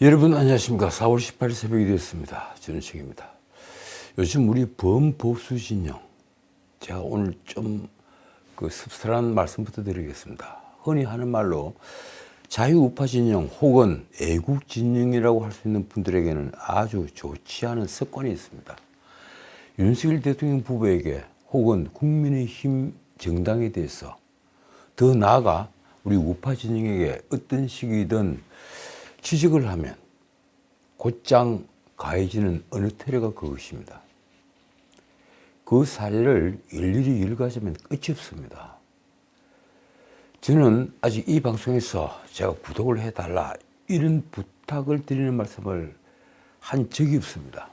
여러분 안녕하십니까. 4월 18일 새벽이 되었습니다. 저는 책입니다. 요즘 우리 범보수 진영, 제가 오늘 좀 씁쓸한 말씀부터 드리겠습니다. 흔히 하는 말로 자유우파 진영 혹은 애국 진영이라고 할 수 있는 분들에게는 아주 좋지 않은 습관이 있습니다. 윤석열 대통령 부부에게 혹은 국민의힘 정당에 대해서, 더 나아가 우리 우파 진영에게 어떤 식이든 지적을 하면 곧장 가해지는 어느 테러가 그것입니다. 그 사례를 일일이 일가자면 끝이 없습니다. 저는 아직 이 방송에서 제가 구독을 해달라 이런 부탁을 드리는 말씀을 한 적이 없습니다.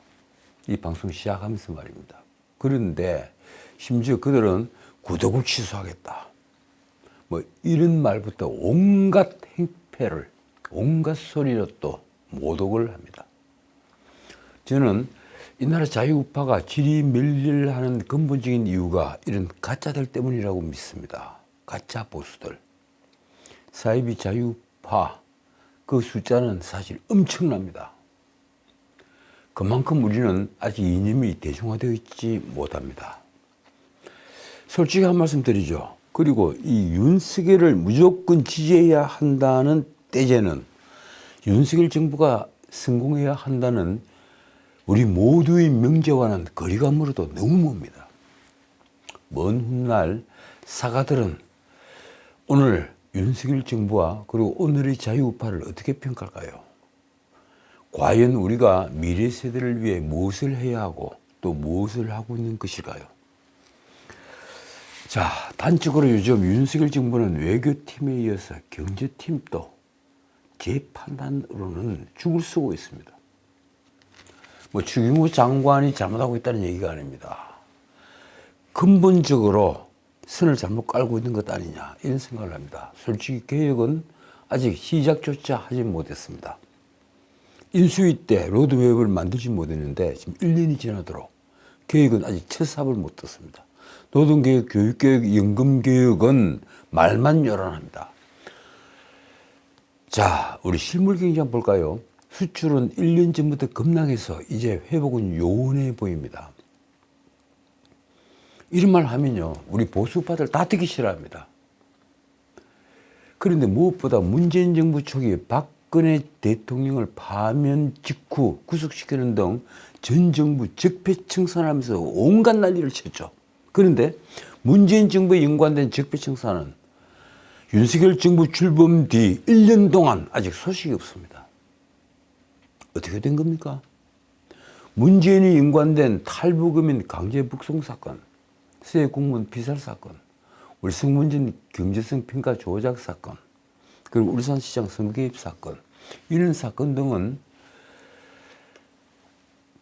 이 방송 시작하면서 말입니다. 그런데 심지어 그들은 구독을 취소하겠다, 이런 말부터 온갖 행패를, 온갖 소리로 또 모독을 합니다. 저는 이 나라 자유우파가 지리멸렬하는 근본적인 이유가 이런 가짜들 때문이라고 믿습니다. 가짜 보수들. 사이비 자유우파 그 숫자는 사실 엄청납니다. 그만큼 우리는 아직 이념이 대중화되어 있지 못합니다. 솔직히 한 말씀 드리죠. 그리고 이 윤석열을 무조건 지지해야 한다는 때제는, 윤석열 정부가 성공해야 한다는 우리 모두의 명제와는 거리가 멀어도 너무 멉니다. 먼 훗날 사가들은 오늘 윤석열 정부와 그리고 오늘의 자유우파를 어떻게 평가할까요? 과연 우리가 미래 세대를 위해 무엇을 해야 하고 또 무엇을 하고 있는 것일까요? 자, 단적으로 요즘 윤석열 정부는 외교팀에 이어서 경제팀도 제 판단으로는 죽을 쓰고 있습니다. 추경호 장관이 잘못하고 있다는 얘기가 아닙니다. 근본적으로 선을 잘못 깔고 있는 것 아니냐 이런 생각을 합니다. 솔직히 개혁은 아직 시작조차 하지 못했습니다. 인수위 때 로드맵을 만들지 못했는데 지금 1년이 지나도록 개혁은 아직 첫 삽을 못 떴습니다. 노동개혁, 교육개혁, 연금개혁은 말만 요란합니다. 자, 우리 실물 경제 한번 볼까요? 수출은 1년 전부터 급락해서 이제 회복은 요원해 보입니다. 이런 말 하면요, 우리 보수파들 다 듣기 싫어합니다. 그런데 무엇보다 문재인 정부 초기에 박근혜 대통령을 파면 직후 구속시키는 등 전 정부 적폐청산하면서 온갖 난리를 쳤죠. 그런데 문재인 정부에 연관된 적폐청산은 윤석열 정부 출범 뒤 1년 동안 아직 소식이 없습니다. 어떻게 된 겁니까? 문재인이 연관된 탈북민 강제 북송 사건, 새 공무원 피살 사건, 울성문진 경제성 평가 조작 사건, 그리고 울산시장 선거 개입 사건, 이런 사건 등은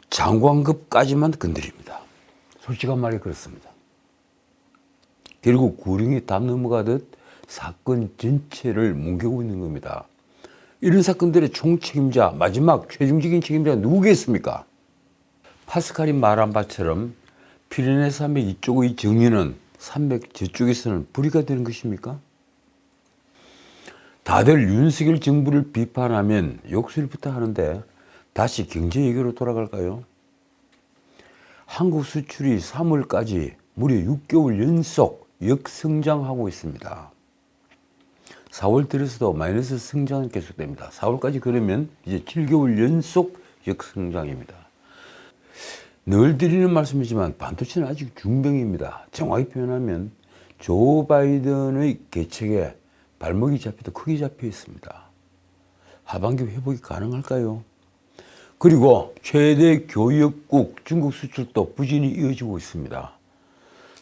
장관급까지만 건드립니다. 솔직한 말이 그렇습니다. 결국 구렁이 담 넘어가듯 사건 전체를 뭉개고 있는 겁니다. 이런 사건들의 총책임자, 마지막 최종적인 책임자가 누구겠습니까? 파스칼이 말한 바처럼 피레네 산맥 이쪽의 정의는 산맥 저쪽에서는 불의가 되는 것입니까? 다들 윤석열 정부를 비판하면 욕설부터 하는데 다시 경제 얘기로 돌아갈까요? 한국 수출이 3월까지 무려 6개월 연속 역성장하고 있습니다. 4월 들어서도 마이너스 성장은 계속됩니다. 4월까지 그러면 이제 7개월 연속 역성장입니다. 늘 드리는 말씀이지만 반도체는 아직 중병입니다. 정확히 표현하면 조 바이든의 계책에 발목이 잡히도 크게 잡혀 있습니다. 하반기 회복이 가능할까요? 그리고 최대 교역국 중국 수출도 부진이 이어지고 있습니다.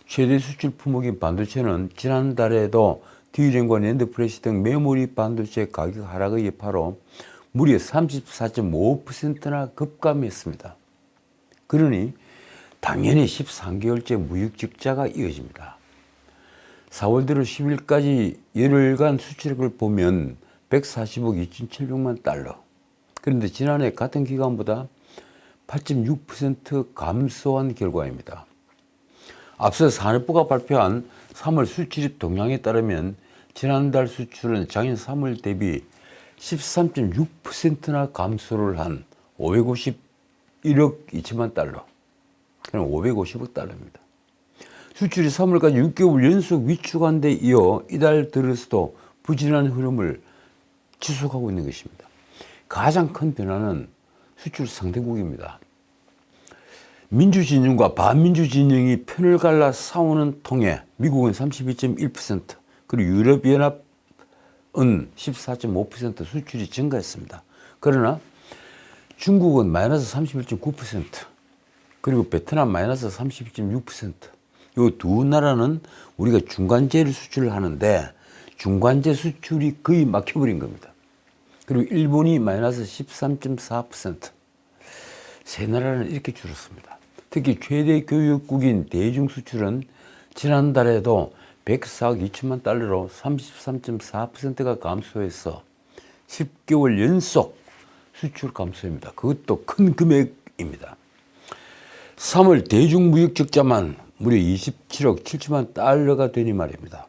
최대 수출 품목인 반도체는 지난달에도 D램과 낸드 플래시 등 메모리 반도체 가격 하락의 여파로 무려 34.5%나 급감했습니다. 그러니 당연히 13개월째 무역 적자가 이어집니다. 4월 들어 10일까지 열흘간 수출액을 보면 140억 2,700만 달러. 그런데 지난해 같은 기간보다 8.6% 감소한 결과입니다. 앞서 산업부가 발표한 3월 수출입 동향에 따르면 지난달 수출은 작년 3월 대비 13.6%나 감소를 한 551억 2천만 달러. 그럼 550억 달러입니다. 수출이 3월까지 6개월 연속 위축한 데 이어 이달 들어서도 부진한 흐름을 지속하고 있는 것입니다. 가장 큰 변화는 수출 상대국입니다. 민주진영과 반민주진영이 편을 갈라 싸우는 통에 미국은 32.1%, 그리고 유럽연합은 14.5% 수출이 증가했습니다. 그러나 중국은 마이너스 31.9%, 그리고 베트남 마이너스 32.6%. 이 두 나라는 우리가 중간재를 수출을 하는데 중간재 수출이 거의 막혀버린 겁니다. 그리고 일본이 마이너스 13.4%. 세 나라는 이렇게 줄었습니다. 특히 최대 교역국인 대중 수출은 지난달에도 104억 2천만 달러로 33.4%가 감소해서 10개월 연속 수출 감소입니다. 그것도 큰 금액입니다. 3월 대중무역 적자만 무려 27억 7천만 달러가 되니 말입니다.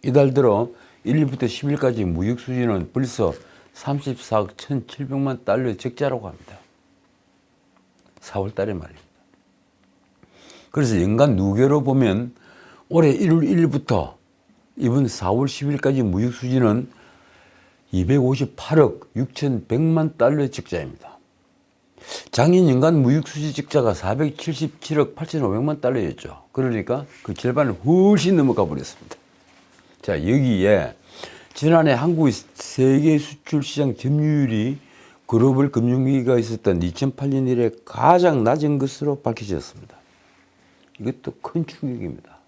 이달 들어 1일부터 10일까지 무역 수지는 벌써 34억 1,700만 달러의 적자라고 합니다. 4월 달에 말입니다. 그래서 연간 누계로 보면 올해 1월 1일부터 이번 4월 10일까지 무역 수지는 258억 6,100만 달러의 적자입니다. 작년 연간 무역 수지 적자가 477억 8,500만 달러였죠. 그러니까 그 절반을 훨씬 넘어가 버렸습니다. 자, 여기에 지난해 한국의 세계 수출 시장 점유율이 글로벌 금융위기가 있었던 2008년 이래 가장 낮은 것으로 밝혀졌습니다. 이것도 큰 충격입니다.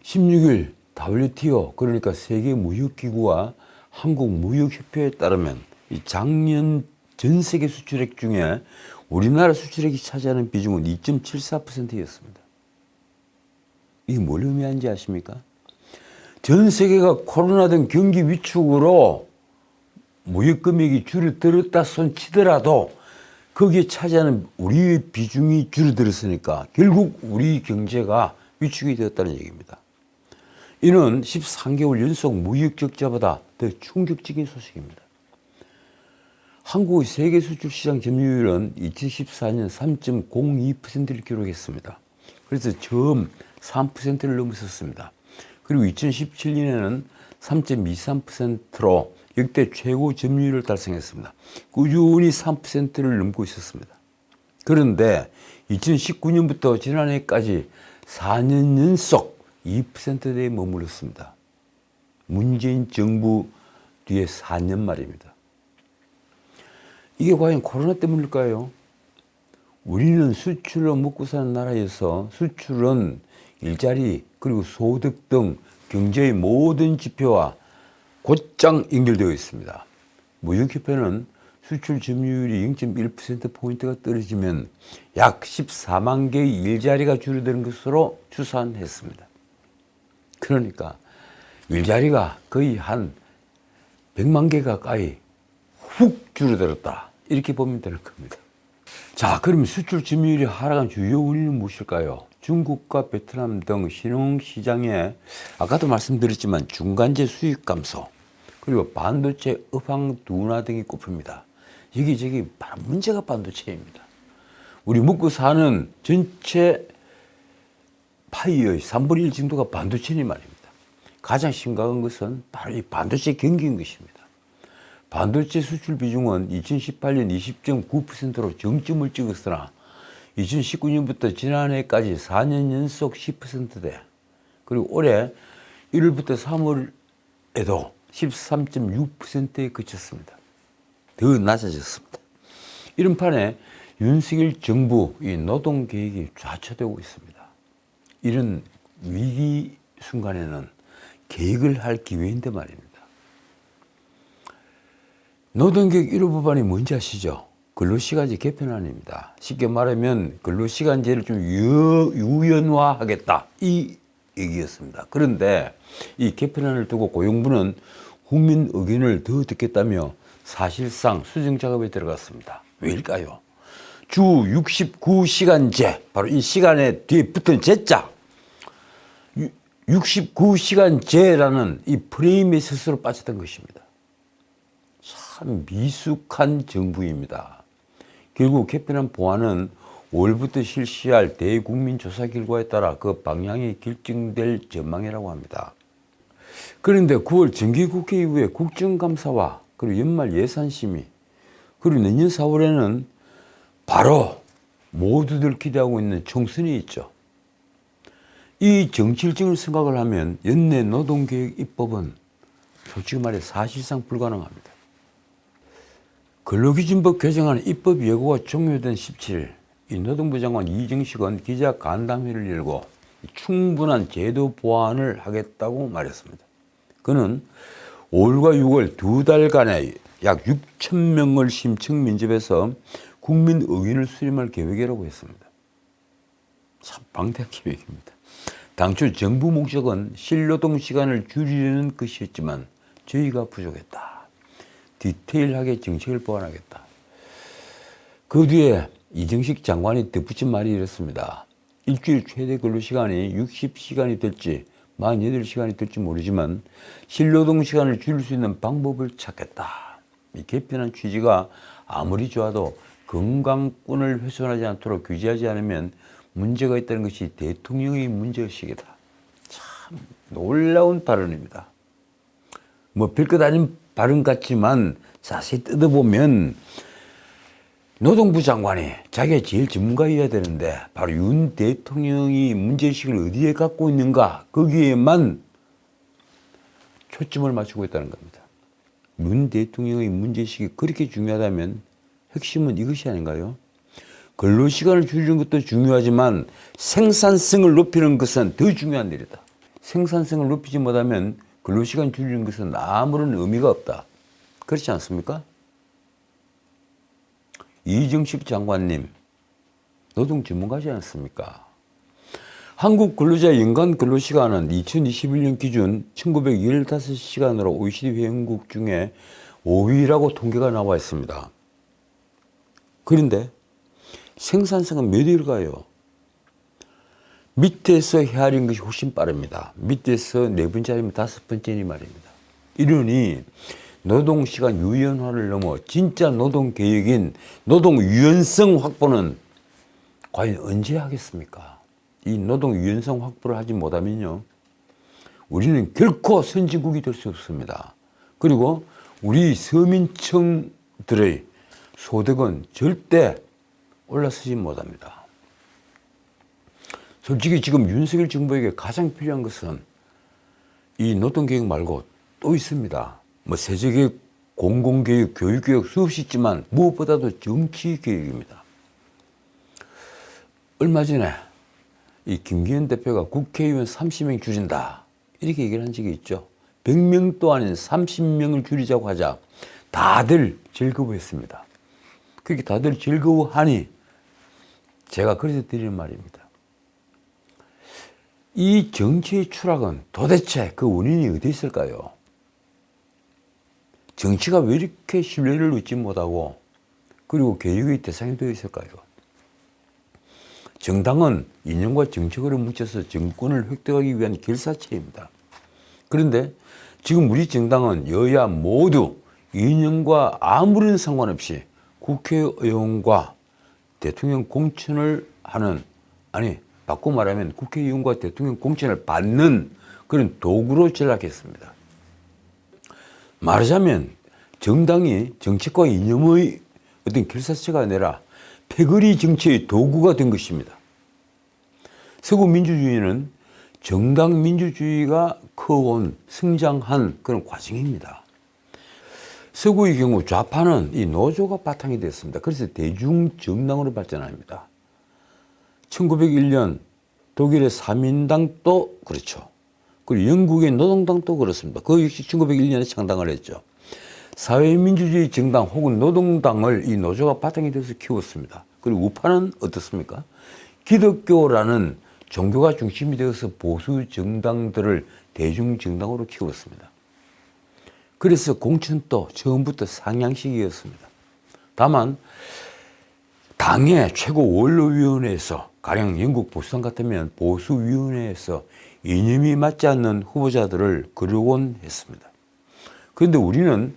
16일 WTO, 그러니까 세계무역기구와 한국무역협회에 따르면 이 작년 전 세계 수출액 중에 우리나라 수출액이 차지하는 비중은 2.74%였습니다. 이게 뭘 의미하는지 아십니까? 전 세계가 코로나 등 경기 위축으로 무역 금액이 줄어들었다 손치더라도 거기에 차지하는 우리의 비중이 줄어들었으니까 결국 우리 경제가 위축이 되었다는 얘기입니다. 이는 13개월 연속 무역 적자보다 더 충격적인 소식입니다. 한국의 세계 수출 시장 점유율은 2014년 3.02%를 기록했습니다. 그래서 처음 3%를 넘었었습니다. 그리고 2017년에는 3.23%로 역대 최고 점유율을 달성했습니다. 꾸준히 3%를 넘고 있었습니다. 그런데 2019년부터 지난해까지 4년 연속 2%대에 머물렀습니다. 문재인 정부 뒤에 4년 말입니다. 이게 과연 코로나 때문일까요? 우리는 수출로 먹고 사는 나라여서 수출은 일자리 그리고 소득 등 경제의 모든 지표와 곧장 연결되어 있습니다. 무역협회는 수출 점유율이 0.1%포인트가 떨어지면 약 14만 개의 일자리가 줄어드는 것으로 추산했습니다. 그러니까 일자리가 거의 한 100만 개 가까이 훅 줄어들었다. 이렇게 보면 되는 겁니다. 자, 그럼 수출 점유율이 하락한 주요 원인은 무엇일까요? 중국과 베트남 등 신흥시장에 아까도 말씀드렸지만 중간재 수익 감소, 그리고 반도체 업황 둔화 등이 꼽힙니다. 여기저기 바로 문제가 반도체입니다. 우리 먹고 사는 전체 파이의 3분의 1 정도가 반도체니 말입니다. 가장 심각한 것은 바로 이 반도체 경기인 것입니다. 반도체 수출 비중은 2018년 20.9%로 정점을 찍었으나 2019년부터 지난해까지 4년 연속 10%대, 그리고 올해 1월부터 3월에도 13.6%에 그쳤습니다. 더 낮아졌습니다. 이런 판에 윤석열 정부 이 노동 계획이 좌초되고 있습니다. 이런 위기 순간에는 계획을 할 기회인데 말입니다. 노동계획 1호 법안이 뭔지 아시죠? 근로시간제 개편안입니다. 쉽게 말하면 근로시간제를 좀 유연화하겠다, 이 얘기였습니다. 그런데 이 개편안을 두고 고용부는 국민 의견을 더 듣겠다며 사실상 수정 작업에 들어갔습니다. 왜일까요? 주 69시간제, 바로 이 시간에 뒤에 붙은 제자, 69시간제라는 이 프레임에 스스로 빠졌던 것입니다. 참 미숙한 정부입니다. 결국 개편한 보안은 5월부터 실시할 대국민조사 결과에 따라 그 방향이 결정될 전망이라고 합니다. 그런데 9월 정기국회 이후에 국정감사와 그리고 연말 예산심의 그리고 내년 4월에는 바로 모두들 기대하고 있는 총선이 있죠. 이 정치일정을 생각을 하면 연내 노동개혁 입법은 솔직히 말해 사실상 불가능합니다. 근로기준법 개정안 입법 예고가 종료된 17일 이 노동부 장관 이정식은 기자 간담회를 열고 충분한 제도 보완을 하겠다고 말했습니다. 그는 5월과 6월 두 달간에 약 6천 명을 심층 면접해서 국민 의견을 수렴할 계획이라고 했습니다. 참 방대한 계획입니다. 당초 정부 목적은 실노동 시간을 줄이려는 것이었지만 저희가 부족했다. 디테일하게 정책을 보완하겠다. 그 뒤에 이정식 장관이 덧붙인 말이 이렇습니다. 일주일 최대 근로시간이 60시간이 될지 48시간이 될지 모르지만 실노동 시간을 줄일 수 있는 방법을 찾겠다. 이 개편한 취지가 아무리 좋아도 건강권을 훼손하지 않도록 규제하지 않으면 문제가 있다는 것이 대통령의 문제의식이다. 참 놀라운 발언입니다. 뭐 별것 아닌 발언 같지만 자세히 뜯어보면 노동부 장관이 자기가 제일 전문가여야 되는데 바로 윤 대통령이 문제의식을 어디에 갖고 있는가 거기에만 초점을 맞추고 있다는 겁니다. 윤 대통령의 문제의식이 그렇게 중요하다면 핵심은 이것이 아닌가요? 근로시간을 줄이는 것도 중요하지만 생산성을 높이는 것은 더 중요한 일이다. 생산성을 높이지 못하면 근로시간 줄이는 것은 아무런 의미가 없다. 그렇지 않습니까? 이정식 장관님, 노동 전문가지 않습니까? 한국 근로자 연간 근로시간은 2021년 기준 1915시간으로 OECD 회원국 중에 5위라고 통계가 나와 있습니다. 그런데 생산성은 몇 위를 가요? 밑에서 헤아린 것이 훨씬 빠릅니다. 밑에서 네 번째 아니면 다섯 번째니 말입니다. 이러니 노동시간 유연화를 넘어 진짜 노동개혁인 노동유연성 확보는 과연 언제 하겠습니까? 이 노동유연성 확보를 하지 못하면요, 우리는 결코 선진국이 될 수 없습니다. 그리고 우리 서민층들의 소득은 절대 올라서지 못합니다. 솔직히 지금 윤석열 정부에게 가장 필요한 것은 이 노동개혁 말고 또 있습니다. 뭐 세제개혁, 공공개혁, 교육개혁 수없이 있지만 무엇보다도 정치개혁입니다. 얼마 전에 이 김기현 대표가 국회의원 30명 줄인다 이렇게 얘기를 한 적이 있죠. 100명도 아닌 30명을 줄이자고 하자 다들 즐거워했습니다. 그렇게 다들 즐거워하니 제가 그래서 드리는 말입니다. 이 정치의 추락은 도대체 그 원인이 어디 있을까요? 정치가 왜 이렇게 신뢰를 얻지 못하고 그리고 개혁의 대상이 되어 있을까요? 정당은 이념과 정책으로 뭉쳐서 정권을 획득하기 위한 결사체입니다. 그런데 지금 우리 정당은 여야 모두 이념과 아무런 상관없이 국회의원과 대통령 공천을 하는, 아니 바꿔 말하면 국회의원과 대통령 공천을 받는 그런 도구로 전락했습니다. 말하자면 정당이 정책과 이념의 어떤 결사체가 아니라 패거리 정치의 도구가 된 것입니다. 서구 민주주의는 정당 민주주의가 커온 성장한 그런 과정입니다. 서구의 경우 좌파는 이 노조가 바탕이 됐습니다. 그래서 대중정당으로 발전합니다. 1901년 독일의 사민당도 그렇죠. 그리고 영국의 노동당도 그렇습니다. 그 역시 1901년에 창당을 했죠. 사회민주주의 정당 혹은 노동당을 이 노조가 바탕이 돼서 키웠습니다. 그리고 우파는 어떻습니까? 기독교라는 종교가 중심이 되어서 보수 정당들을 대중정당으로 키웠습니다. 그래서 공천도 처음부터 상향식이었습니다. 다만 당의 최고 원로위원회에서 가령 영국 보수당 같으면 보수위원회에서 이념이 맞지 않는 후보자들을 거르곤 했습니다. 그런데 우리는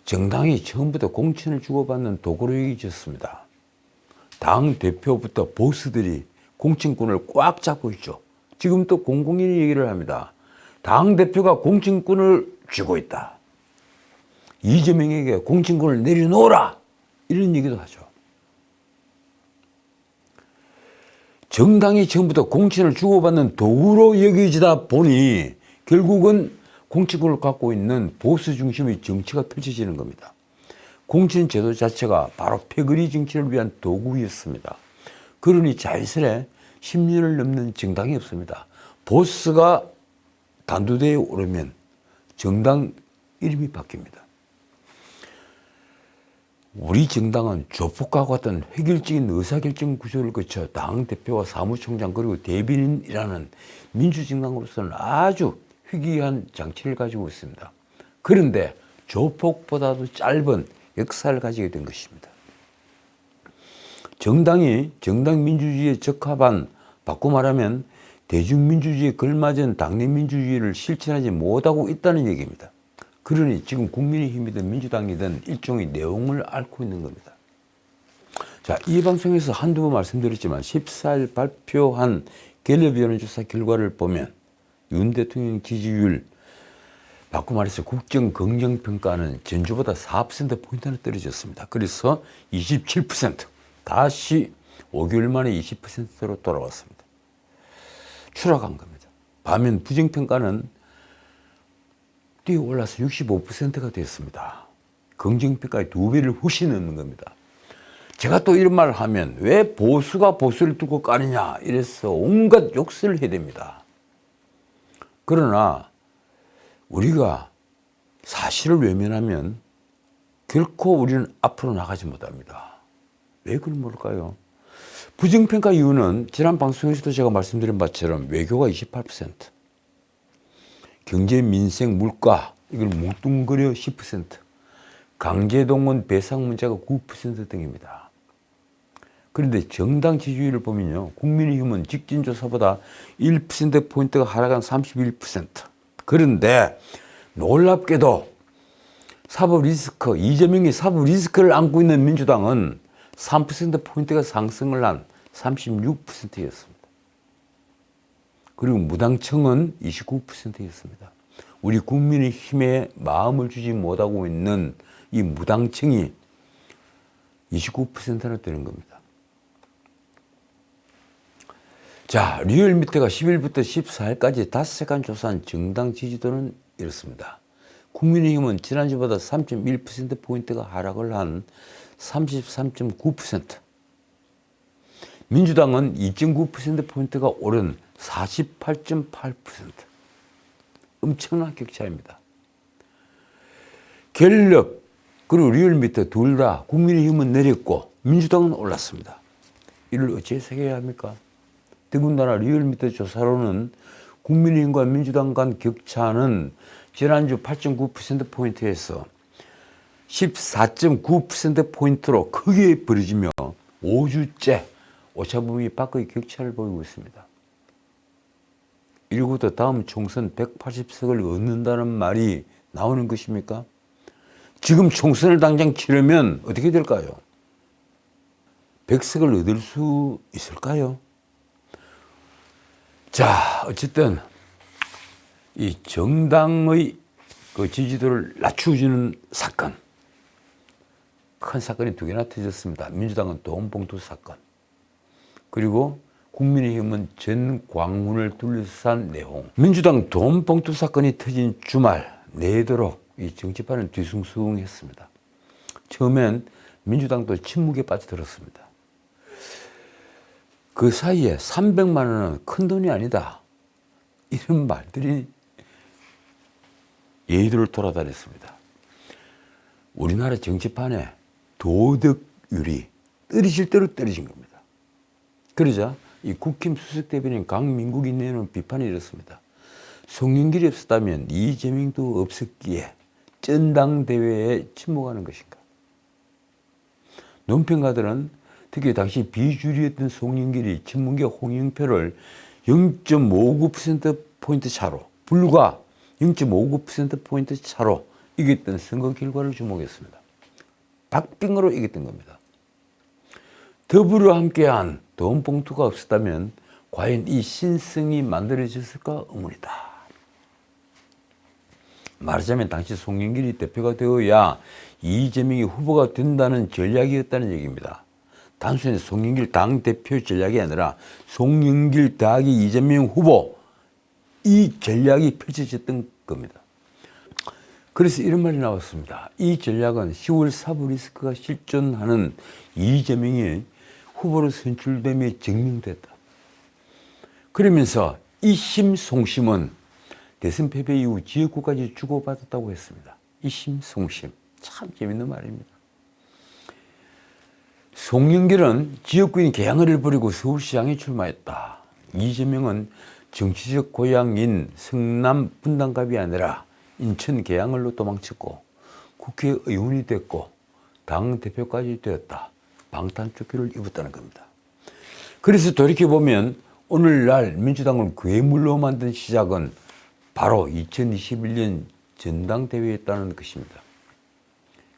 정당이 처음부터 공천을 주고받는 도구로 여겨졌습니다. 당 대표부터 보스들이 공천권을 꽉 잡고 있죠. 지금 또 공공연히 얘기를 합니다. 당 대표가 공천권을 쥐고 있다. 이재명에게 공천권을 내려놓으라. 이런 얘기도 하죠. 정당이 처음부터 공천을 주고받는 도구로 여겨지다 보니 결국은 공천권을 갖고 있는 보수 중심의 정치가 펼쳐지는 겁니다. 공천 제도 자체가 바로 패거리 정치를 위한 도구였습니다. 그러니 자연스레 10년을 넘는 정당이 없습니다. 보스가 단두대에 오르면 정당 이름이 바뀝니다. 우리 정당은 조폭과 같은 획일적인 의사결정 구조를 거쳐 당대표와 사무총장 그리고 대변인이라는 민주정당으로서는 아주 희귀한 장치를 가지고 있습니다. 그런데 조폭보다도 짧은 역사를 가지게 된 것입니다. 정당이 정당민주주의에 적합한, 바꿔 말하면 대중민주주의에 걸맞은 당내민주주의를 실천하지 못하고 있다는 얘기입니다. 그러니 지금 국민의힘이든 민주당이든 일종의 내용을 앓고 있는 겁니다. 자, 이 방송에서 한두 번 말씀드렸지만 14일 발표한 갤럽 여론조사 결과를 보면 윤 대통령 지지율, 바꿔 말해서 국정 긍정평가는 전주보다 4%포인트나 떨어졌습니다. 그래서 27%, 다시 5개월 만에 20%로 돌아왔습니다. 추락한 겁니다. 반면 부정평가는 뛰어 올라서 65%가 됐습니다. 긍정평가의 2배를 훨씬 넘는 겁니다. 제가 또 이런 말을 하면 왜 보수가 보수를 두고 까느냐 이래서 온갖 욕설을 해야 됩니다. 그러나 우리가 사실을 외면하면 결코 우리는 앞으로 나가지 못합니다. 왜 그런 걸까요? 부정평가 이유는 지난 방송에서도 제가 말씀드린 바처럼 외교가 28%, 경제, 민생, 물가 이걸 뭉뚱그려 10%, 강제동원 배상 문제가 9% 등입니다. 그런데 정당 지지율을 보면요, 국민의힘은 직진조사보다 1%포인트가 하락한 31%. 그런데 놀랍게도 사법 리스크, 이재명이 사법 리스크를 안고 있는 민주당은 3%포인트가 상승을 한 36%였습니다. 그리고 무당층은 29%였습니다. 우리 국민의힘에 마음을 주지 못하고 있는 이 무당층이 29%나 되는 겁니다. 자, 리얼미터가 10일부터 14일까지 5시간 조사한 정당 지지도는 이렇습니다. 국민의힘은 지난주보다 3.1%포인트가 하락을 한 33.9%, 민주당은 2.9%포인트가 오른 48.8%. 엄청난 격차입니다. 갤럽 그리고 리얼미터 둘 다 국민의힘은 내렸고 민주당은 올랐습니다. 이를 어찌해서 해야 합니까? 더군다나 리얼미터 조사로는 국민의힘과 민주당 간 격차는 지난주 8.9%포인트에서 14.9%포인트로 크게 벌어지며 5주째 오차범위 밖의 격차를 보이고 있습니다. 이러고도 다음 총선 180석을 얻는다는 말이 나오는 것입니까? 지금 총선을 당장 치르면 어떻게 될까요? 100석을 얻을 수 있을까요? 자, 어쨌든 이 정당의 그 지지도를 낮추어주는 사건, 큰 사건이 두 개나 터졌습니다. 민주당은 돈봉투 사건, 그리고 국민의힘은 전광훈을 둘러싼 내용. 민주당 돈봉투 사건이 터진 주말 내도록 이 정치판은 뒤숭숭했습니다. 처음엔 민주당도 침묵에 빠져들었습니다. 그 사이에 300만 원은 큰 돈이 아니다, 이런 말들이 예의들을 돌아다녔습니다. 우리나라 정치판에 도덕율이 떨어질 대로 떨어진 겁니다. 그러자 이 국힘 수석대변인 강민국이 내놓은 비판이 이렇습니다. 송영길이 없었다면 이재명도 없었기에 전당대회에 침묵하는 것인가. 논평가들은 특히 당시 비주류였던 송영길이 친문계 홍영표를 0.59%포인트 차로, 불과 0.59%포인트 차로 이겼던 선거 결과를 주목했습니다. 박빙으로 이겼던 겁니다. 더불어 함께한 돈 봉투가 없었다면 과연 이 신성이 만들어졌을까 의문이다. 말하자면 당시 송영길이 대표가 되어야 이재명이 후보가 된다는 전략이었다는 얘기입니다. 단순히 송영길 당대표 전략이 아니라 송영길 더하기 이재명 후보, 이 전략이 펼쳐졌던 겁니다. 그래서 이런 말이 나왔습니다. 이 전략은 10월 사브리스크가 실존하는 이재명이 후보로 선출됨에 증명됐다. 그러면서 이심 송심은 대선 패배 이후 지역구까지 주고받았다고 했습니다. 이심 송심, 참 재밌는 말입니다. 송영길은 지역구인 계양을을 버리고 서울시장에 출마했다. 이재명은 정치적 고향인 성남 분당갑이 아니라 인천 계양을로 도망쳤고 국회의원이 됐고 당대표까지 되었다. 방탄조끼를 입었다는 겁니다. 그래서 돌이켜보면 오늘날 민주당을 괴물로 만든 시작은 바로 2021년 전당대회였다는 것입니다.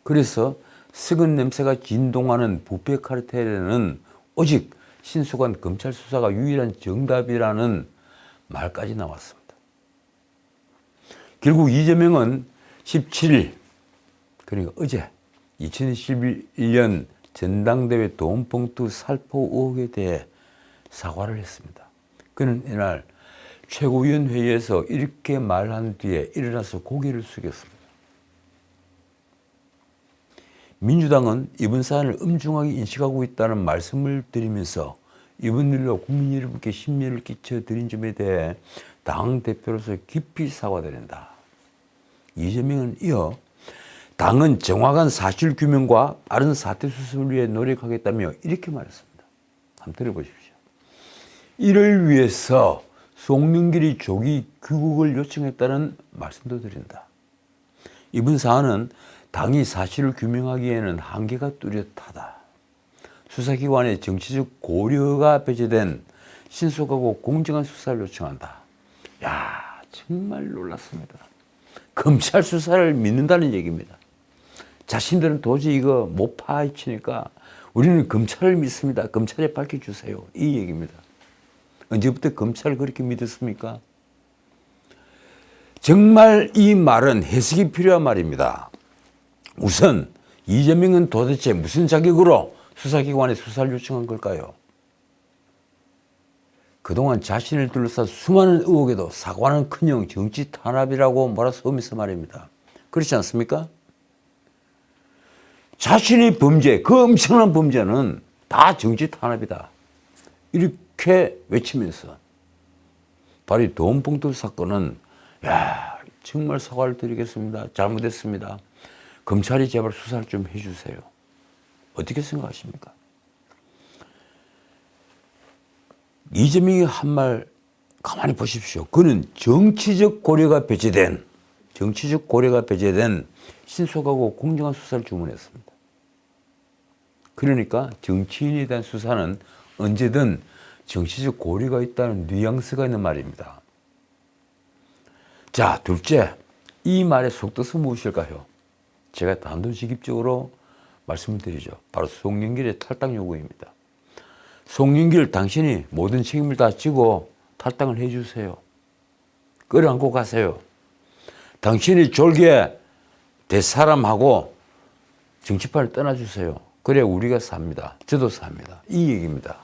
그래서 썩은 냄새가 진동하는 부패 카르텔에는 오직 신속한 검찰 수사가 유일한 정답이라는 말까지 나왔습니다. 결국 이재명은 17일, 그러니까 어제 2021년 전당대회 돈봉투 살포 의혹에 대해 사과를 했습니다. 그는 이날 최고위원회의에서 이렇게 말한 뒤에 일어나서 고개를 숙였습니다. 민주당은 이번 사안을 엄중하게 인식하고 있다는 말씀을 드리면서 이번 일로 국민 여러분께 심려를 끼쳐드린 점에 대해 당대표로서 깊이 사과드린다. 이재명은 이어 당은 정확한 사실 규명과 빠른 사태 수습을 위해 노력하겠다며 이렇게 말했습니다. 한번 들어보십시오. 이를 위해서 송영길이 조기 귀국을 요청했다는 말씀도 드린다. 이번 사안은 당이 사실을 규명하기에는 한계가 뚜렷하다. 수사기관의 정치적 고려가 배제된 신속하고 공정한 수사를 요청한다. 야, 정말 놀랐습니다. 검찰 수사를 믿는다는 얘기입니다. 자신들은 도저히 이거 못 파헤치니까 우리는 검찰을 믿습니다. 검찰에 밝혀주세요. 이 얘기입니다. 언제부터 검찰을 그렇게 믿었습니까? 정말 이 말은 해석이 필요한 말입니다. 우선 이재명은 도대체 무슨 자격으로 수사기관에 수사를 요청한 걸까요? 그동안 자신을 둘러싼 수많은 의혹에도 사과는커녕 정치 탄압이라고 몰아서면서 말입니다. 그렇지 않습니까? 자신의 범죄, 그 엄청난 범죄는 다 정치 탄압이다. 이렇게 외치면서 바로 이 돈봉투 사건은 야, 정말 사과를 드리겠습니다. 잘못했습니다. 검찰이 제발 수사를 좀 해주세요. 어떻게 생각하십니까? 이재명이 한 말 가만히 보십시오. 그는 정치적 고려가 배제된 신속하고 공정한 수사를 주문했습니다. 그러니까 정치인에 대한 수사는 언제든 정치적 고려가 있다는 뉘앙스가 있는 말입니다. 자, 둘째, 이 말의 속뜻은 무엇일까요? 제가 단도직입적으로 말씀을 드리죠. 바로 송영길의 탈당 요구입니다. 송영길, 당신이 모든 책임을 다 지고 탈당을 해주세요. 끌어안고 가세요. 당신이 졸개 될 사람하고 정치판을 떠나주세요. 그래 우리가 삽니다. 저도 삽니다. 이 얘기입니다.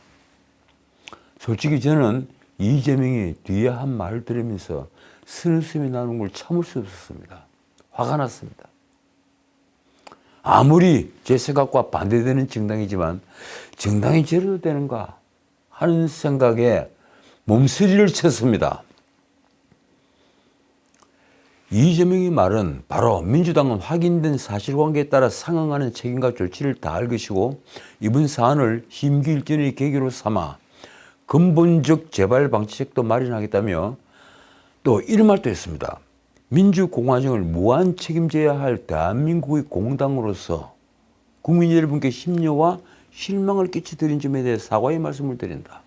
솔직히 저는 이재명이 뒤에 한 말을 들으면서 스름스름이 나는 걸 참을 수 없었습니다. 화가 났습니다. 아무리 제 생각과 반대되는 정당이지만 정당이 저래도 되는가 하는 생각에 몸서리를 쳤습니다. 이재명의 말은 바로 민주당은 확인된 사실관계에 따라 상응하는 책임과 조치를 다할 것이고 이번 사안을 심기일전의 계기로 삼아 근본적 재발 방지책도 마련하겠다며 또 이런 말도 했습니다. 민주공화정을 무한 책임져야 할 대한민국의 공당으로서 국민 여러분께 심려와 실망을 끼쳐드린 점에 대해 사과의 말씀을 드린다.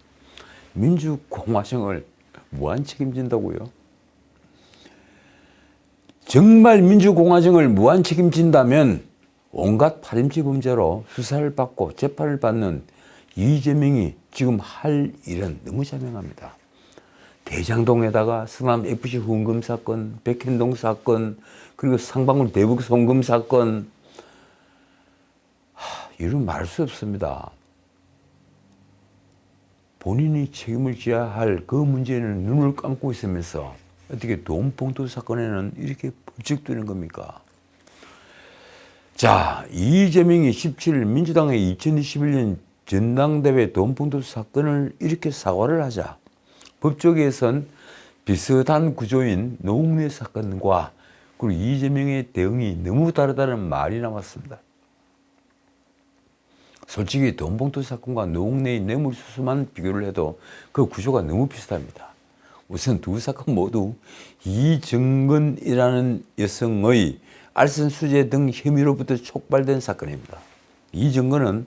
민주공화정을 무한 책임진다고요? 정말 민주공화정을 무한 책임진다면 온갖 파렴치 범죄로 수사를 받고 재판을 받는 이재명이 지금 할 일은 너무 자명합니다. 대장동에다가 성남FC 후원금 사건, 백현동 사건, 그리고 상방울 대북 송금 사건, 이런 말할 수 없습니다. 본인이 책임을 져야 할 그 문제는 눈을 감고 있으면서 어떻게 돈봉투 사건에는 이렇게 번쩍 뜨는 겁니까? 자, 이재명이 17일 민주당의 2021년 전당대회 돈봉투 사건을 이렇게 사과를 하자 법조계에선 비슷한 구조인 노웅래 사건과 그리고 이재명의 대응이 너무 다르다는 말이 나왔습니다. 솔직히 돈봉투 사건과 노웅래의 뇌물수수만 비교를 해도 그 구조가 너무 비슷합니다. 우선 두 사건 모두 이정근이라는 여성의 알선수재 등 혐의로부터 촉발된 사건입니다. 이정근은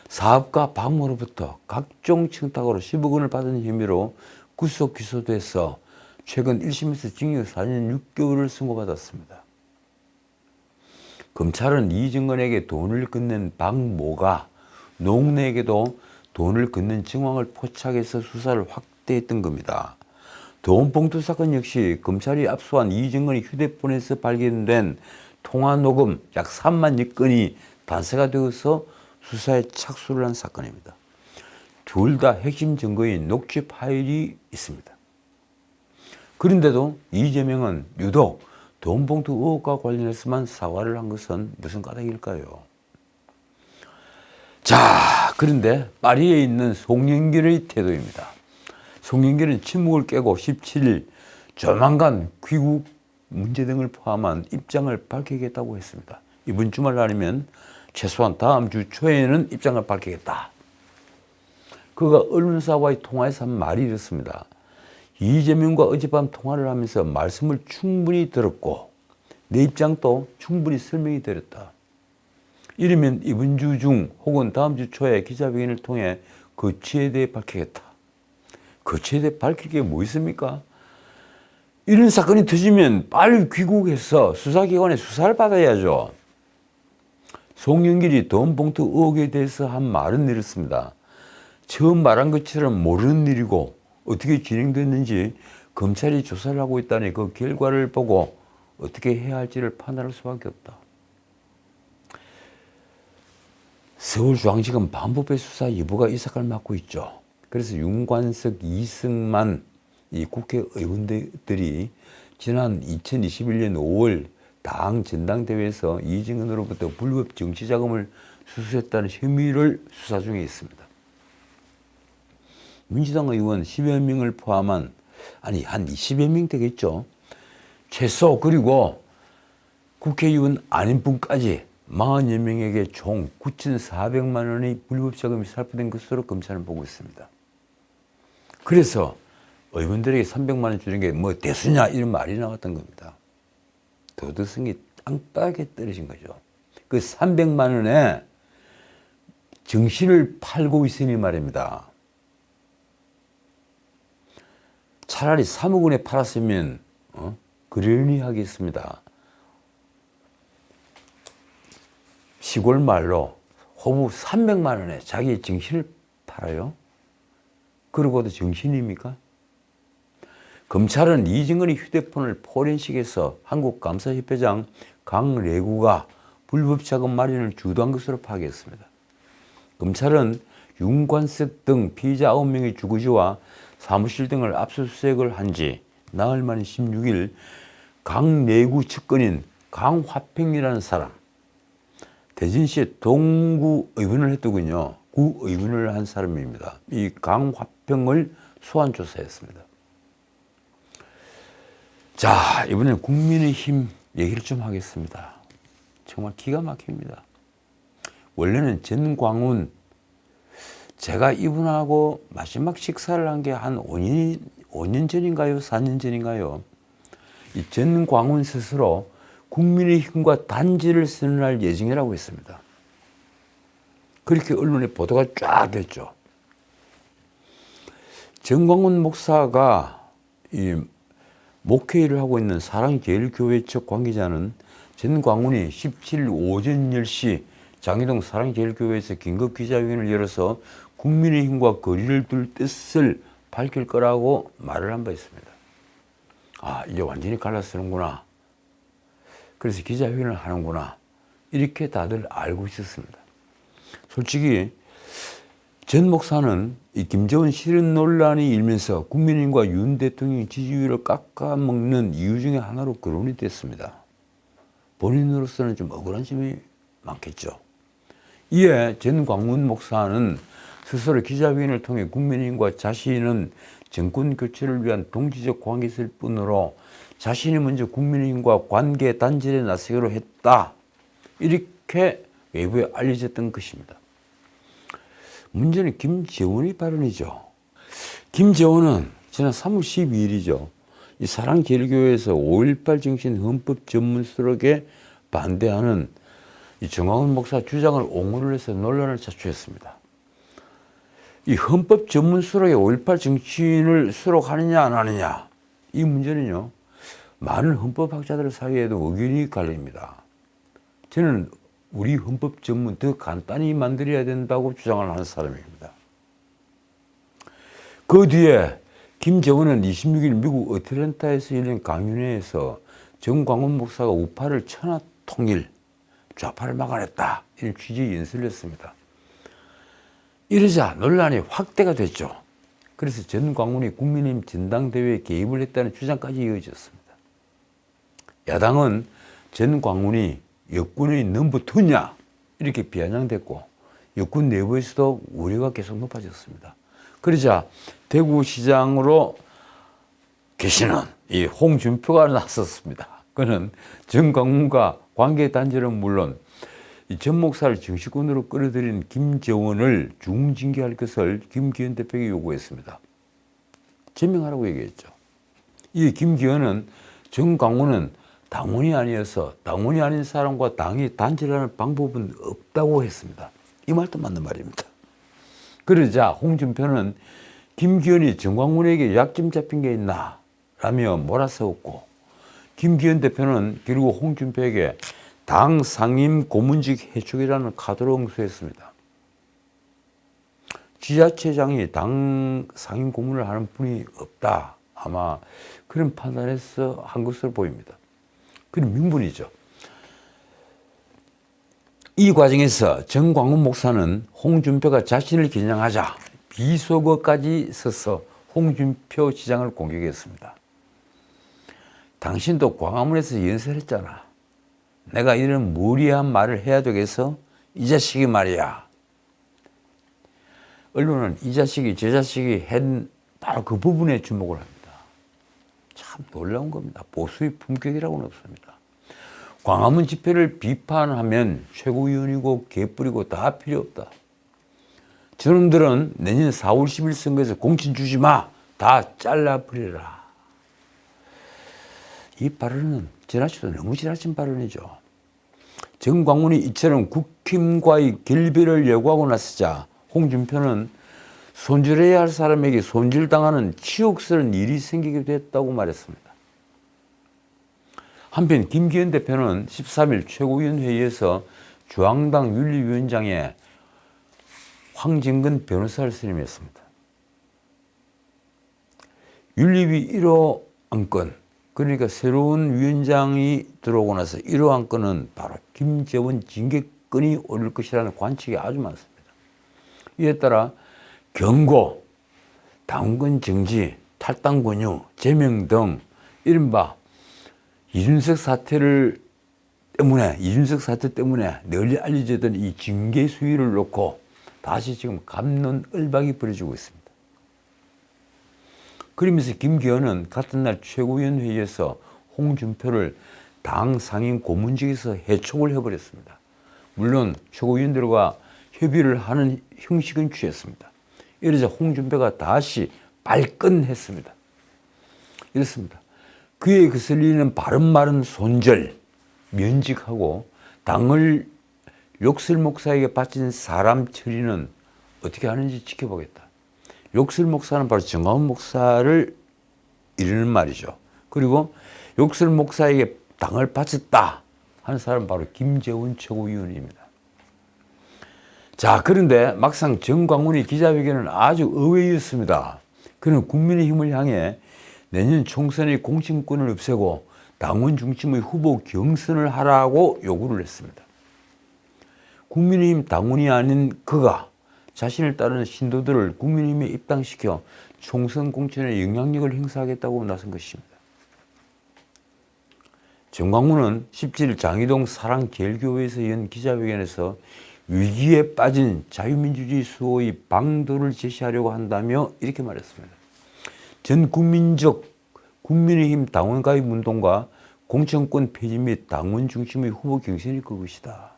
사업가 박모로부터 각종 청탁으로 10억 원을 받은 혐의로 구속 기소돼서 최근 1심에서 징역 4년 6개월을 선고받았습니다. 검찰은 이정근에게 돈을 건넨 박모가 노웅래에게도 돈을 건넨 정황을 포착해서 수사를 확대했던 겁니다. 돈봉투 사건 역시 검찰이 압수한 이정근의 휴대폰에서 발견된 통화 녹음 약 3만여 건이 단서가 되어서 수사에 착수를 한 사건입니다. 둘 다 핵심 증거인 녹취 파일이 있습니다. 그런데도 이재명은 유독 돈봉투 의혹과 관련해서만 사과를 한 것은 무슨 까닭일까요? 자, 그런데 파리에 있는 송영길의 태도입니다. 송영길은 침묵을 깨고 17일 조만간 귀국 문제 등을 포함한 입장을 밝히겠다고 했습니다. 이번 주말 아니면 최소한 다음 주 초에는 입장을 밝히겠다. 그가 언론사와의 통화에서 한 말이 이렇습니다. 이재명과 어젯밤 통화를 하면서 말씀을 충분히 들었고 내 입장도 충분히 설명이 드렸다. 이르면 이번 주 중 혹은 다음 주 초에 기자회견을 통해 거취에 대해 밝히겠다. 거취에 대해 밝힐 게 뭐 있습니까? 이런 사건이 터지면 빨리 귀국해서 수사기관에 수사를 받아야죠. 송영길이 돈봉투 의혹에 대해서 한 말은 이렇습니다. 처음 말한 것처럼 모르는 일이고 어떻게 진행됐는지 검찰이 조사를 하고 있다니 그 결과를 보고 어떻게 해야 할지를 판단할 수밖에 없다. 서울중앙지검 반부패 수사 여부가 이 사건을 맡고 있죠. 그래서 윤관석, 이승만 이 국회의원들이 지난 2021년 5월 당 전당대회에서 이정근으로부터 불법 정치자금을 수수했다는 혐의를 수사 중에 있습니다. 민주당 의원 10여 명을 포함한 한 20여 명 되겠죠. 최소 그리고 국회의원 아닌 분까지 40여 명에게 총 9,400만 원의 불법 자금이 살포된 것으로 검찰은 보고 있습니다. 그래서 의원들에게 300만 원 주는 게 뭐 대수냐 이런 말이 나왔던 겁니다. 도덕성이 땅바닥에 떨어진 거죠. 그 300만 원에 정신을 팔고 있으니 말입니다. 차라리 3억 원에 팔았으면 그러니 하겠습니다. 시골 말로 호부 300만 원에 자기의 정신을 팔아요? 그러고도 정신입니까? 검찰은 이정근의 휴대폰을 포렌식해서 한국감사협회장 강래구가 불법 자금 마련을 주도한 것으로 파악했습니다. 검찰은 윤관석 등 피의자 9명의 주거지와 사무실 등을 압수수색을 한 지 나흘 만인 16일 강내구 측근인 강화평이라는 사람, 대전시의 동구 의원을 했더군요. 구 의원을 한 사람입니다. 이 강화평을 소환 조사했습니다. 자, 이번에는 국민의힘 얘기를 좀 하겠습니다. 정말 기가 막힙니다. 원래는 전광훈, 제가 이분하고 마지막 식사를 한 게 한 5년 전인가요? 4년 전인가요? 이 전광훈 스스로 국민의힘과 단지를 선언할 예정이라고 했습니다. 그렇게 언론에 보도가 쫙 됐죠. 전광훈 목사가 이 목회일을 하고 있는 사랑제일교회 측 관계자는 전광훈이 17일 오전 10시 장희동 사랑제일교회에서 긴급기자회견을 열어서 국민의힘과 거리를 둘 뜻을 밝힐 거라고 말을 한 바 있습니다. 아, 이제 완전히 갈라서는구나. 그래서 기자회견을 하는구나. 이렇게 다들 알고 있었습니다. 솔직히 전 목사는 이 김재원 실현 논란이 일면서 국민의힘과 윤 대통령 지지율을 깎아먹는 이유 중에 하나로 거론이 됐습니다. 본인으로서는 좀 억울한 점이 많겠죠. 이에 전광훈 목사는 스스로 기자회견을 통해 국민의힘과 자신은 정권 교체를 위한 동지적 관계일 뿐으로 자신이 먼저 국민의힘과 관계 단절에 나서기로 했다. 이렇게 외부에 알려졌던 것입니다. 문제는 김재원의 발언이죠. 김재원은 지난 3월 12일이죠. 이 사랑제일교회에서 5.18 정신 헌법 전문수록에 반대하는 이 정광훈 목사 주장을 옹호를 해서 논란을 자초했습니다. 이 헌법 전문수록에 5.18 정신을 수록하느냐 안 하느냐, 이 문제는요, 많은 헌법학자들 사이에도 의견이 갈립니다. 저는 우리 헌법 전문 더 간단히 만들어야 된다고 주장을 하는 사람입니다. 그 뒤에 김재원은 26일 미국 어틀랜타에서 열린 강연회에서 정광훈 목사가 우파를 천하 통일, 좌파를 막아냈다, 이런 취지의 연설을 했습니다. 이러자 논란이 확대가 됐죠. 그래서 전광훈이 국민의힘 전당대회에 개입을 했다는 주장까지 이어졌습니다. 야당은 전광훈이 여권의 넘버 2냐 이렇게 비아냥됐고 여권 내부에서도 우려가 계속 높아졌습니다. 그러자 대구시장으로 계시는 이 홍준표가 나섰습니다. 그는 전광훈과 관계 단절은 물론 이 전 목사를 정치권으로 끌어들인 김재원을 중징계할 것을 김기현 대표에게 요구했습니다. 제명하라고 얘기했죠. 이 김기현은 전광훈은 당원이 아니어서 당원이 아닌 사람과 당이 단절하는 방법은 없다고 했습니다. 이 말도 맞는 말입니다. 그러자 홍준표는 김기현이 전광훈에게 약점 잡힌 게 있나 라며 몰아세웠고, 김기현 대표는 결국 홍준표에게 당 상임 고문직 해촉이라는 카드로 응수했습니다. 지자체장이 당 상임 고문을 하는 분이 없다, 아마 그런 판단에서 한 것으로 보입니다. 그런 명분이죠. 이 과정에서 정광훈 목사는 홍준표가 자신을 겨냥하자 비속어까지 써서 홍준표 지장을 공격했습니다. 당신도 광화문에서 연설했잖아. 내가 이런 무리한 말을 해야 되겠어? 이 자식이 말이야. 언론은 이 자식이 저 자식이 한 바로 그 부분에 주목을 합니다. 참 놀라운 겁니다. 보수의 품격이라고는 없습니다. 광화문 집회를 비판하면 최고위원이고 개뿔이고 다 필요 없다. 저놈들은 내년 4월 10일 선거에서 공천 주지 마. 다 잘라버려라. 이 발언은 지나치도 너무 지나친 발언이죠. 정광훈이 이처럼 국힘과의 결별을 요구하고 나서자 홍준표는 손질해야 할 사람에게 손질당하는 치욕스러운 일이 생기게 됐다고 말했습니다. 한편 김기현 대표는 13일 최고위원 회의에서 중앙당 윤리위원장에 황정근 변호사를 선임했습니다. 윤리위 1호 안건, 그러니까 새로운 위원장이 들어오고 나서 1호 안건은 바로 김재원 징계건이 오를 것이라는 관측이 아주 많습니다. 이에 따라 경고, 당권 정지, 탈당 권유, 제명 등 이른바 이준석 사태 때문에 널리 알려졌던 이 징계 수위를 놓고 다시 지금 갑론을박이 벌어지고 있습니다. 그러면서 김기현은 같은 날 최고위원 회의에서 홍준표를 당 상임 고문직에서 해촉을 해버렸습니다. 물론 최고위원들과 협의를 하는 형식은 취했습니다. 이러자 홍준표가 다시 발끈했습니다. 이렇습니다. 그에 거슬리는 바른마른 손절, 면직하고 당을 욕설 목사에게 바친 사람 처리는 어떻게 하는지 지켜보겠다. 욕설 목사는 바로 정광훈 목사를 이르는 말이죠. 그리고 욕설 목사에게 당을 바쳤다 하는 사람은 바로 김재원 최고위원입니다. 자, 그런데 막상 정광훈이 기자회견은 아주 의외였습니다. 그는 국민의힘을 향해 내년 총선의 공천권을 없애고 당원 중심의 후보 경선을 하라고 요구를 했습니다. 국민의힘 당원이 아닌 그가 자신을 따르는 신도들을 국민의힘에 입당시켜 총선 공천에 영향력을 행사하겠다고 나선 것입니다. 정광훈은 17일 장이동 사랑제일교회에서 연 기자회견에서 위기에 빠진 자유민주주의 수호의 방도를 제시하려고 한다며 이렇게 말했습니다. 전 국민적 국민의힘 당원 가입 운동과 공천권 폐지 및 당원 중심의 후보 경선이 그것이다.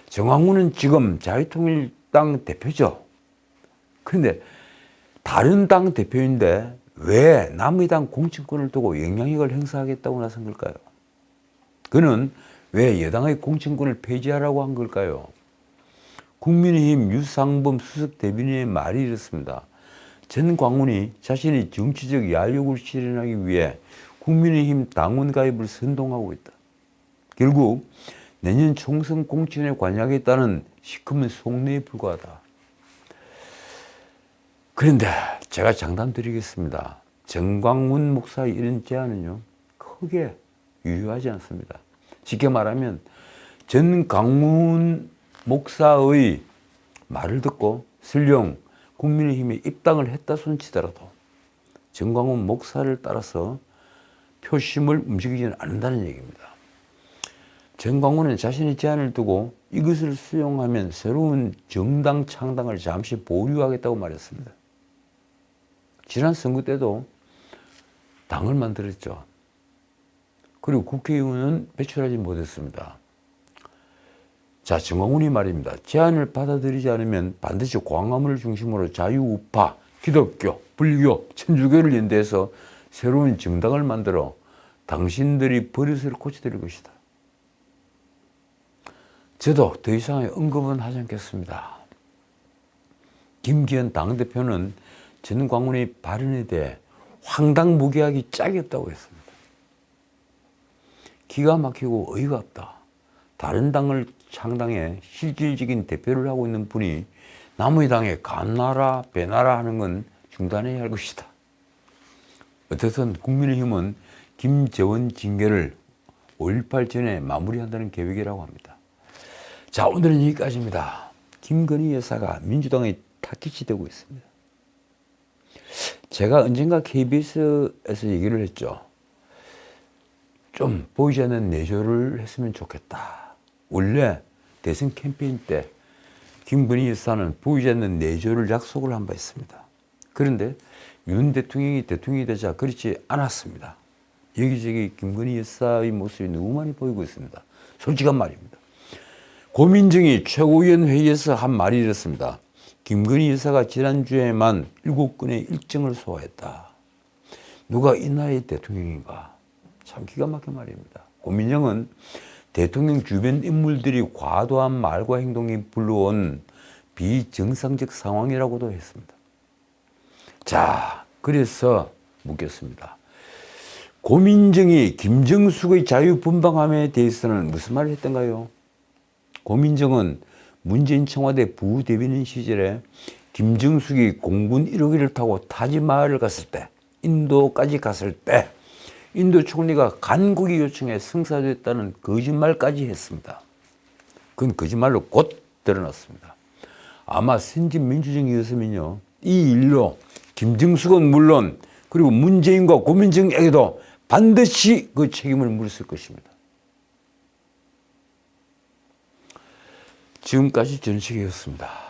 정광훈은 지금 자유통일당 대표죠. 그런데 다른 당 대표인데 왜 남의 당 공천권을 두고 영향력을 행사하겠다고 나선 걸까요? 그는 왜 여당의 공천권을 폐지하라고 한 걸까요? 국민의힘 유상범 수석 대변인의 말이 이렇습니다. 전광훈이 자신의 정치적 야욕을 실현하기 위해 국민의힘 당원 가입을 선동하고 있다. 결국 내년 총선 공천에 관여하겠다는 시커먼 속내에 불과하다. 그런데 제가 장담드리겠습니다. 정광훈 목사의 이런 제안은요, 크게 유효하지 않습니다. 쉽게 말하면 전광훈 목사의 말을 듣고 설령 국민의힘에 입당을 했다 손치더라도 정광훈 목사를 따라서 표심을 움직이지는 않는다는 얘기입니다. 정광훈은 자신의 제안을 두고 이것을 수용하면 새로운 정당 창당을 잠시 보류하겠다고 말했습니다. 지난 선거 때도 당을 만들었죠. 그리고 국회의원은 배출하지 못했습니다. 자, 정광훈이 말입니다. 제안을 받아들이지 않으면 반드시 광화문을 중심으로 자유우파, 기독교, 불교, 천주교를 연대해서 새로운 정당을 만들어 당신들이 버릇을 고쳐드릴 것이다. 저도 더 이상의 언급은 하지 않겠습니다. 김기현 당대표는 전광훈의 발언에 대해 황당무계하기 짝이 없다고 했습니다. 기가 막히고 어이가 없다. 다른 당을 창당해 실질적인 대표를 하고 있는 분이 남의 당에 간나라 배나라 하는 건 중단해야 할 것이다. 어쨌든 국민의힘은 김재원 징계를 5.18 전에 마무리한다는 계획이라고 합니다. 자, 오늘은 여기까지입니다. 김건희 여사가 민주당의 타깃이 되고 있습니다. 제가 언젠가 KBS에서 얘기를 했죠. 좀 보이지 않는 내조를 했으면 좋겠다. 원래 대선 캠페인 때 김건희 여사는 보이지 않는 내조를 약속을 한 바 있습니다. 그런데 윤 대통령이 대통령이 되자 그렇지 않았습니다. 여기저기 김건희 여사의 모습이 너무 많이 보이고 있습니다. 솔직한 말입니다. 고민정이 최고위원 회의에서 한 말이 이렇습니다. 김건희 여사가 지난주에만 7건의 일정을 소화했다. 누가 이 나라의 대통령인가? 참 기가 막힌 말입니다. 고민정은 대통령 주변 인물들이 과도한 말과 행동이 불러온 비정상적 상황이라고도 했습니다. 자, 그래서 묻겠습니다. 고민정이 김정숙의 자유분방함에 대해서는 무슨 말을 했던가요? 고민정은 문재인 청와대 부대변인 시절에 김정숙이 공군 1호기를 타고 타지마할을 갔을 때, 인도까지 갔을 때 인도 총리가 간곡히 요청해 성사됐다는 거짓말까지 했습니다. 그건 거짓말로 곧 드러났습니다. 아마 선진민주정이었으면요, 이 일로 김정숙은 물론 그리고 문재인과 고민정에게도 반드시 그 책임을 물었을 것입니다. 지금까지 전식이었습니다.